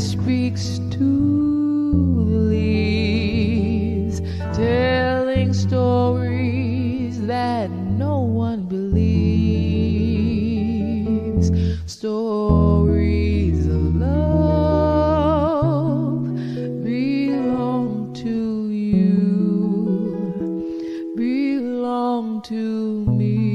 speaks to the leaves, telling stories that no one believes. Stories of love belong to you, belong to me.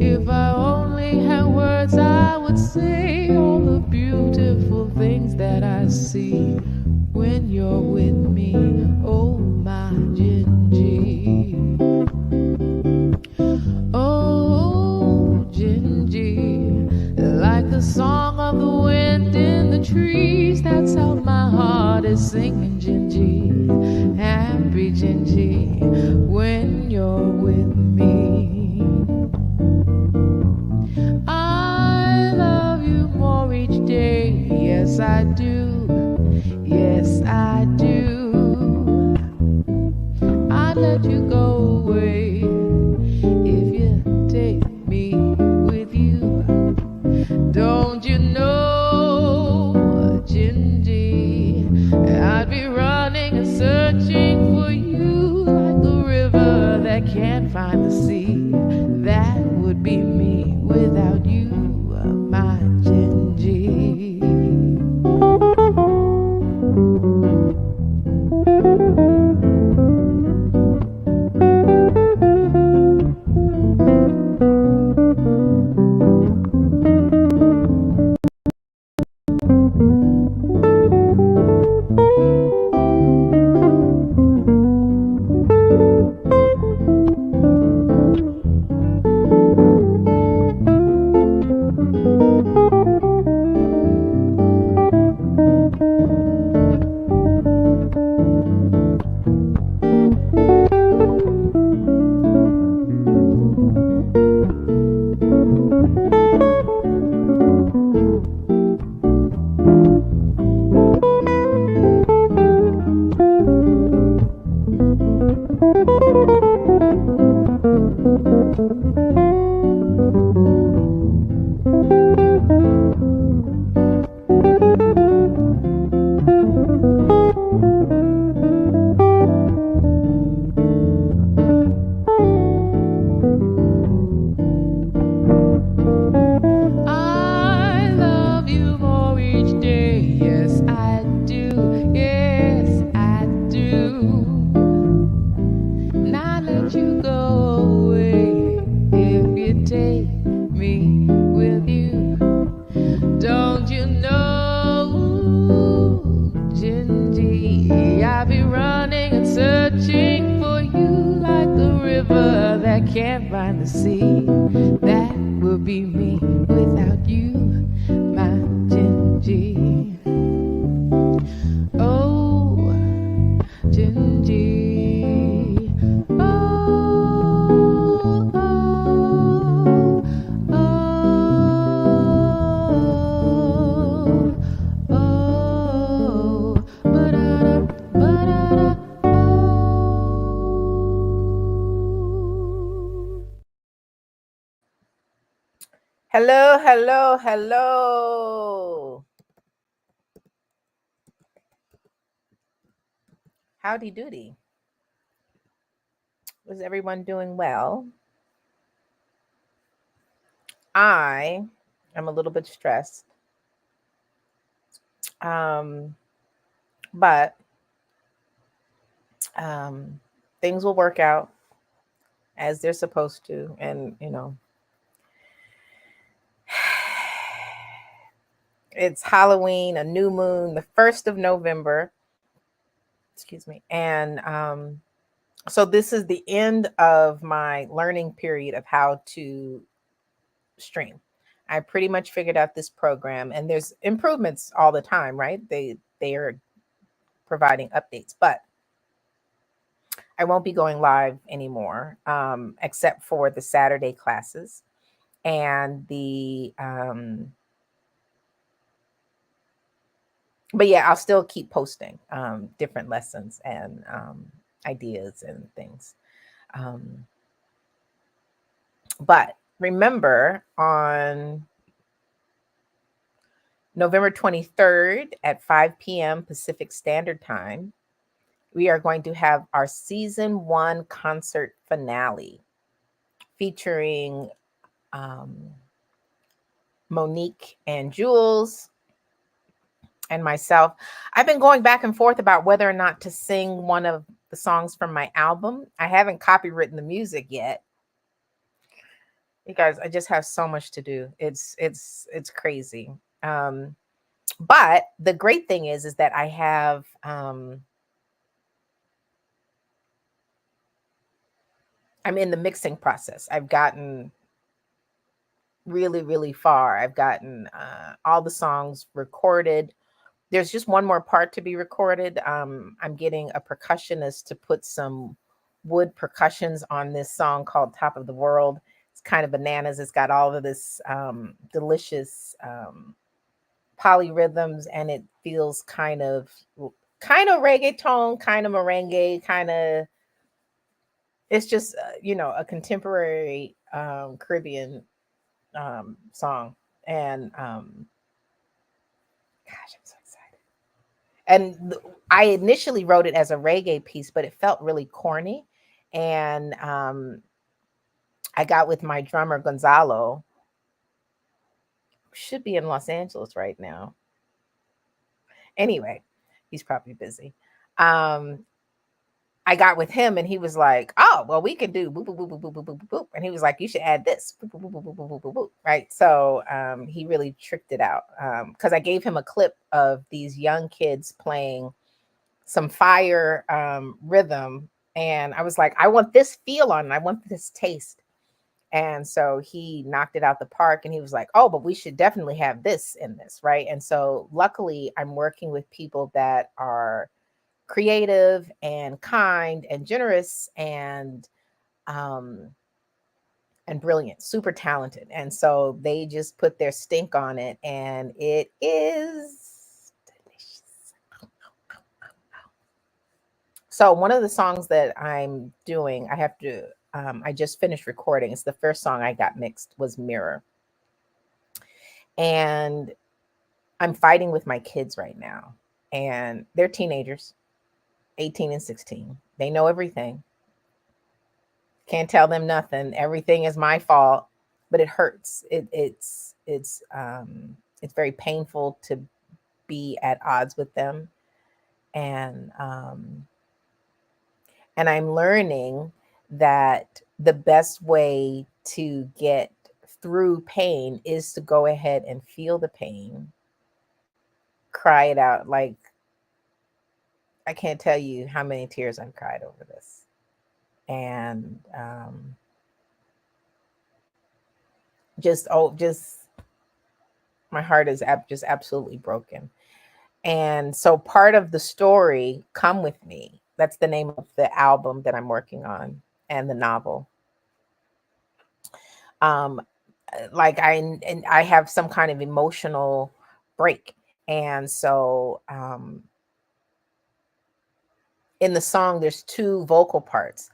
If I only had words, I would say all the beautiful things that I see when you're with me. Oh, my Gingy. Oh, Gingy. Like the song of the wind in the trees, that's how my heart is singing, Gingy. Happy Gingy, when you're with me. I love you more each day. Yes, I do. Yes, I do. I'd let you go away if you take me with you. Don't you know, Gingy, I'd be running and searching for you like a river that can't find the sea. That would be me without you, my Gingy. Can't find the sea. That would be me without you, my Gingy. Oh, Gingy. Oh, oh, oh, oh, ba-da-da, ba-da-da. Hello, hello, hello. Howdy doody. Was everyone doing well? I am a little bit stressed. But things will work out as they're supposed to. And, it's Halloween, a new moon, the 1st of November. Excuse me. And so this is the end of my learning period of how to stream. I pretty much figured out this program, and there's improvements all the time, right? They are providing updates, but I won't be going live anymore, except for the Saturday classes and the but yeah, I'll still keep posting different lessons and ideas and things. But remember, on November 23rd at 5 p.m. Pacific Standard Time, we are going to have our season 1 concert finale featuring Monique and Jules and myself. I've been going back and forth about whether or not to sing one of the songs from my album. I haven't copywritten the music yet. You guys, I just have so much to do. It's crazy. But the great thing is that I have I'm in the mixing process. I've gotten really, really far. I've gotten all the songs recorded. There's just one more part to be recorded. I'm getting a percussionist to put some wood percussions on this song called Top of the World. It's kind of bananas. It's got all of this delicious polyrhythms, and it feels kind of reggaeton, kind of merengue, kind of, it's just a contemporary Caribbean song. And gosh, I'm so excited. And I initially wrote it as a reggae piece, but it felt really corny. And I got with my drummer Gonzalo, who should be in Los Angeles right now. Anyway, he's probably busy. I got with him and he was like, "Oh, well, we can do boop, boop, boop, boop, boop, boop, boop, boop." And he was like, "You should add this." Boop, boop, boop, boop, boop, boop, boop, boop. Right. So he really tricked it out, because I gave him a clip of these young kids playing some fire rhythm. And I was like, I want this feel on it. I want this taste. And so he knocked it out the park, and he was like, "Oh, but we should definitely have this in this." Right. And so luckily I'm working with people that are creative and kind and generous and brilliant, super talented. And so they just put their stink on it, and it is delicious. So one of the songs that I'm doing, I just finished recording. It's the first song I got mixed, was Mirror. And I'm fighting with my kids right now, and they're teenagers, 18 and 16. They know everything. Can't tell them nothing. Everything is my fault, but it hurts. It's very painful to be at odds with them. And I'm learning that the best way to get through pain is to go ahead and feel the pain, cry it out. Like, I can't tell you how many tears I've cried over this. And just my heart is just absolutely broken. And so part of the story, Come With Me, that's the name of the album that I'm working on, and the novel. Like I have some kind of emotional break. And so in the song, there's 2 vocal parts.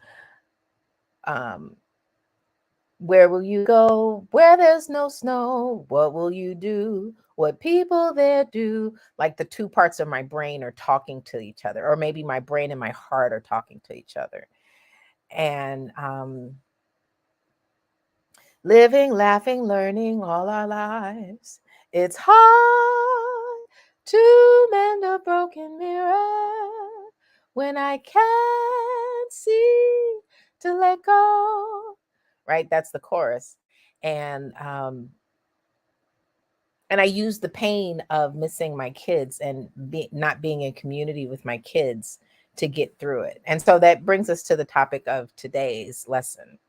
Where will you go where there's no snow? What will you do? What people there do? Like, the 2 parts of my brain are talking to each other, or maybe my brain and my heart are talking to each other. And living, laughing, learning all our lives. It's hard to mend a broken mirror when I can't see to let go. Right? That's the chorus. And I use the pain of missing my kids and not being in community with my kids to get through it. And so that brings us to the topic of today's lesson,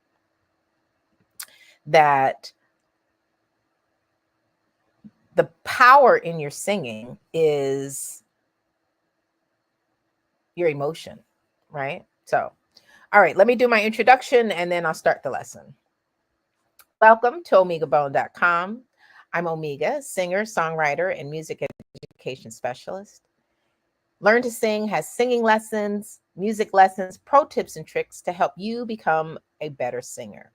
that the power in your singing is your emotion, right? So, all right, let me do my introduction and then I'll start the lesson. Welcome to OmegaBone.com. I'm Omega, singer, songwriter, and music education specialist. Learn to Sing has singing lessons, music lessons, pro tips, and tricks to help you become a better singer.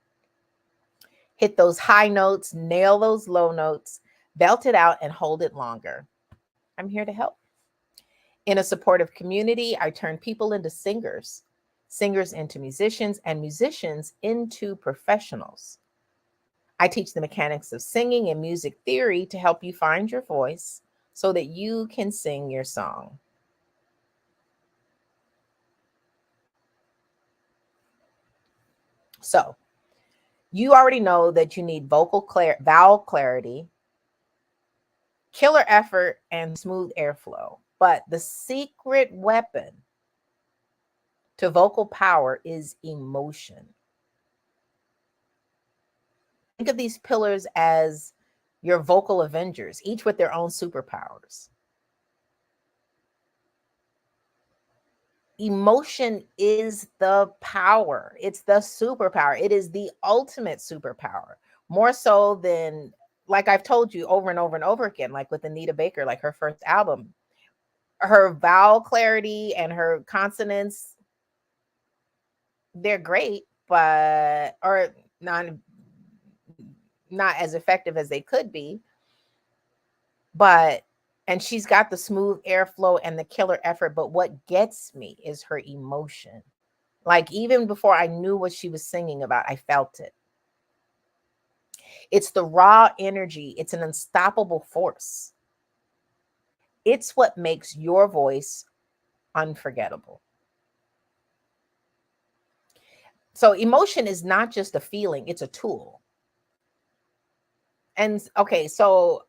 Hit those high notes, nail those low notes, belt it out, and hold it longer. I'm here to help. In a supportive community, I turn people into singers, singers into musicians, and musicians into professionals. I teach the mechanics of singing and music theory to help you find your voice so that you can sing your song. So, you already know that you need vowel clarity, killer effort, and smooth airflow. But the secret weapon to vocal power is emotion. Think of these pillars as your vocal Avengers, each with their own superpowers. Emotion is the power. It's the superpower. It is the ultimate superpower. More so than, like I've told you over and over and over again, like with Anita Baker, like her first album, her vowel clarity and her consonants, they're great, but or not as effective as they could be. But and she's got the smooth airflow and the killer effort, but what gets me is her emotion. Like even before I knew what she was singing about, I felt it. It's the raw energy. It's an unstoppable force. It's what makes your voice unforgettable. So emotion is not just a feeling, it's a tool. And okay, so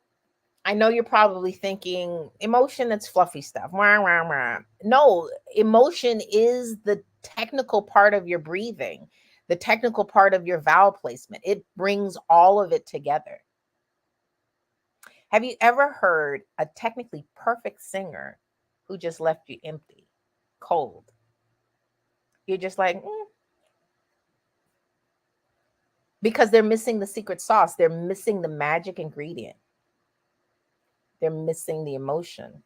I know you're probably thinking emotion, it's fluffy stuff. Wah, wah, wah. No, emotion is the technical part of your breathing, the technical part of your vowel placement. It brings all of it together. Have you ever heard a technically perfect singer who just left you empty, cold? You're just like, because they're missing the secret sauce. They're missing the magic ingredient. They're missing the emotion.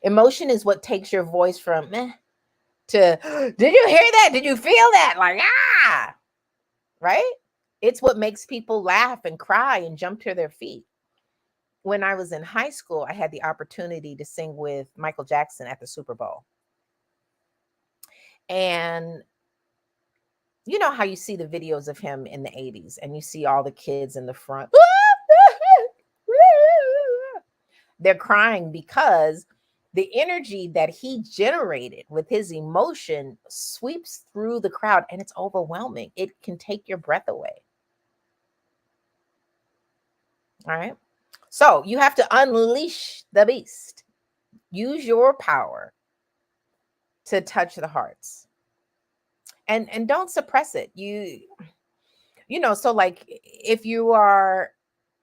Emotion is what takes your voice from meh to, did you hear that? Did you feel that? Like, right? It's what makes people laugh and cry and jump to their feet. When I was in high school, I had the opportunity to sing with Michael Jackson at the Super Bowl. And you know how you see the videos of him in the 80s and you see all the kids in the front. They're crying because the energy that he generated with his emotion sweeps through the crowd and it's overwhelming. It can take your breath away. All right. So you have to unleash the beast. Use your power to touch the hearts. And don't suppress it. You know, so like if you are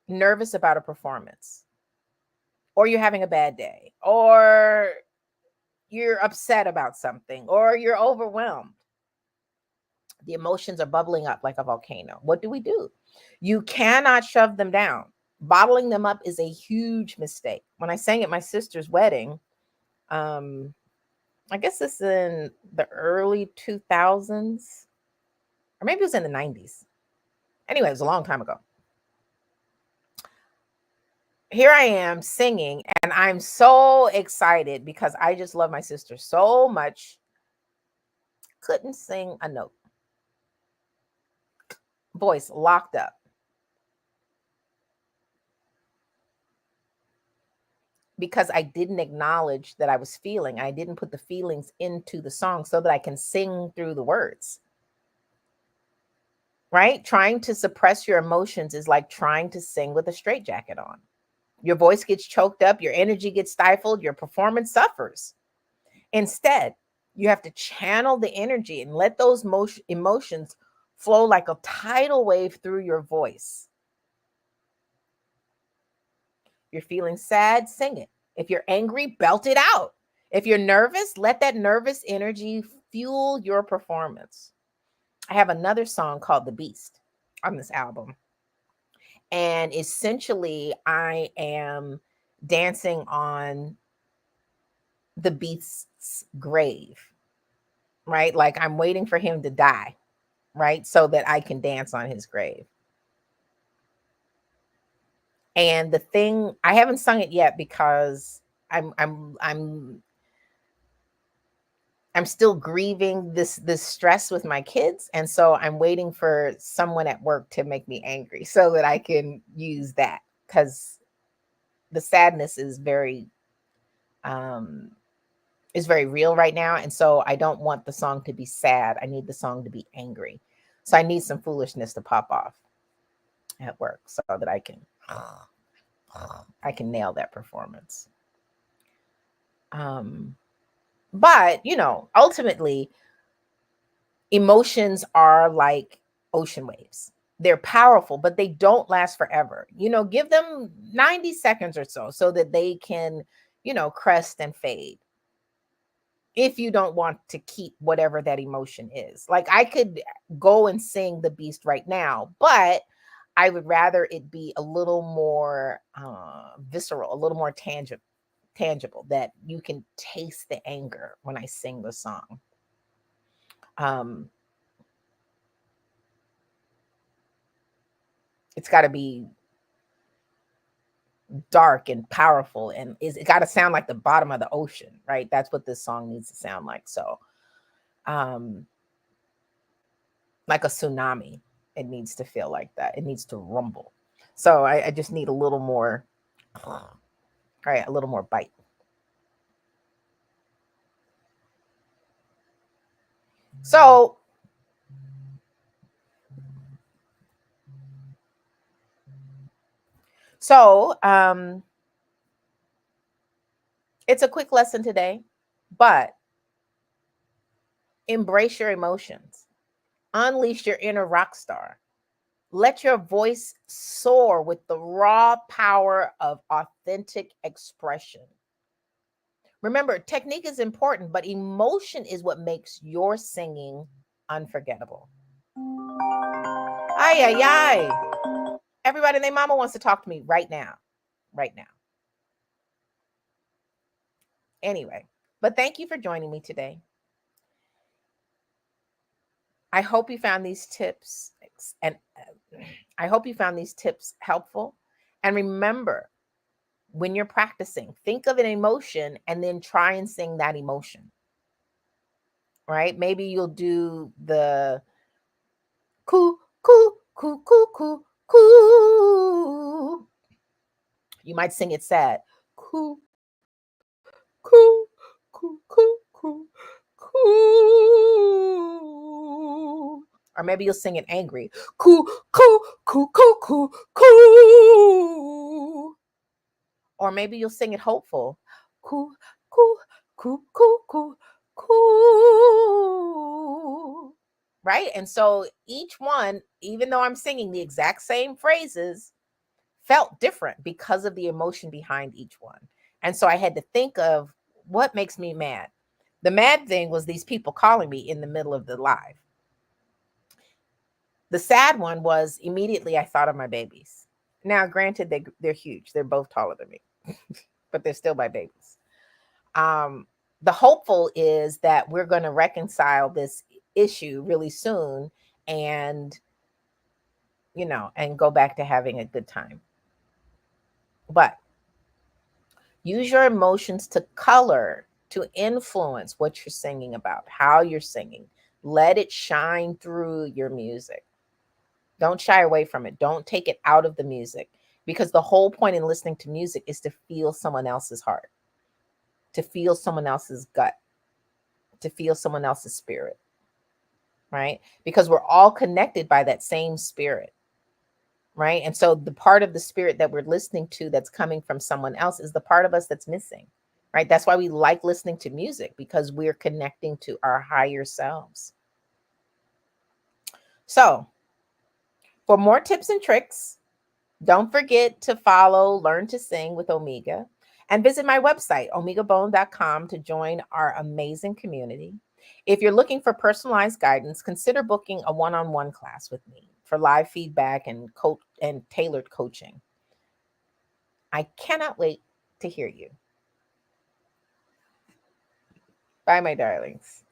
nervous about a performance, or you're having a bad day, or you're upset about something, or you're overwhelmed, the emotions are bubbling up like a volcano. What do? You cannot shove them down. Bottling them up is a huge mistake. When I sang at my sister's wedding, I guess it's in the early 2000s, or maybe it was in the 90s. Anyway, it was a long time ago. Here I am singing, and I'm so excited because I just love my sister so much. Couldn't sing a note. Voice locked up. Because I didn't acknowledge that I was feeling. I didn't put the feelings into the song so that I can sing through the words. Right? Trying to suppress your emotions is like trying to sing with a straitjacket on. Your voice gets choked up, your energy gets stifled, your performance suffers. Instead, you have to channel the energy and let those emotions flow like a tidal wave through your voice. You're feeling sad, sing it. If you're angry, belt it out. If you're nervous, let that nervous energy fuel your performance. I have another song called The Beast on this album. And essentially, I am dancing on the beast's grave, right? Like I'm waiting for him to die. right? So that I can dance on his grave. And the thing, I haven't sung it yet because I'm still grieving this stress with my kids, and so I'm waiting for someone at work to make me angry so that I can use that, because the sadness is very real right now, and so I don't want the song to be sad. I need the song to be angry. So I need some foolishness to pop off at work so that I can nail that performance. But ultimately, emotions are like ocean waves. They're powerful, but they don't last forever. Give them 90 seconds or so that they can, crest and fade. If you don't want to keep whatever that emotion is. Like, I could go and sing The Beast right now, but I would rather it be a little more visceral, a little more tangible, that you can taste the anger when I sing the song. It's got to be dark and powerful, and it got to sound like the bottom of the ocean, right? That's what this song needs to sound like. So like a tsunami, it needs to feel like that. It needs to rumble. So I just need a little more, right, a little more bite. So it's a quick lesson today, but embrace your emotions. Unleash your inner rock star. Let your voice soar with the raw power of authentic expression. Remember, technique is important, but emotion is what makes your singing unforgettable. Ay, ay, ay. Everybody and their mama wants to talk to me right now. Right now. Anyway, but thank you for joining me today. I hope you found these tips helpful. And remember, when you're practicing, think of an emotion and then try and sing that emotion. Right? Maybe you'll do the coo, coo, coo, coo, coo, coo. You might sing it sad. Coo, coo, coo, coo, coo, coo. Or maybe you'll sing it angry. Coo, coo, coo, coo, coo, coo. Or maybe you'll sing it hopeful. Coo, coo, coo, coo, coo, coo. Right? And so each one, even though I'm singing the exact same phrases, felt different because of the emotion behind each one. And so I had to think of what makes me mad. The mad thing was these people calling me in the middle of the live. The sad one was immediately I thought of my babies. Now, granted, they're huge. They're both taller than me, but they're still my babies. The hopeful is that we're going to reconcile this issue really soon and go back to having a good time. But use your emotions to color, to influence what you're singing about, how you're singing. Let it shine through your music. Don't shy away from it. Don't take it out of the music, because the whole point in listening to music is to feel someone else's heart, to feel someone else's gut, to feel someone else's spirit, right? Because we're all connected by that same spirit, right? And so the part of the spirit that we're listening to that's coming from someone else is the part of us that's missing, right? That's why we like listening to music, because we're connecting to our higher selves. So, for more tips and tricks, don't forget to follow Learn to Sing with Omega and visit my website, omegabone.com, to join our amazing community. If you're looking for personalized guidance, consider booking a one-on-one class with me for live feedback and tailored coaching. I cannot wait to hear you. Bye, my darlings.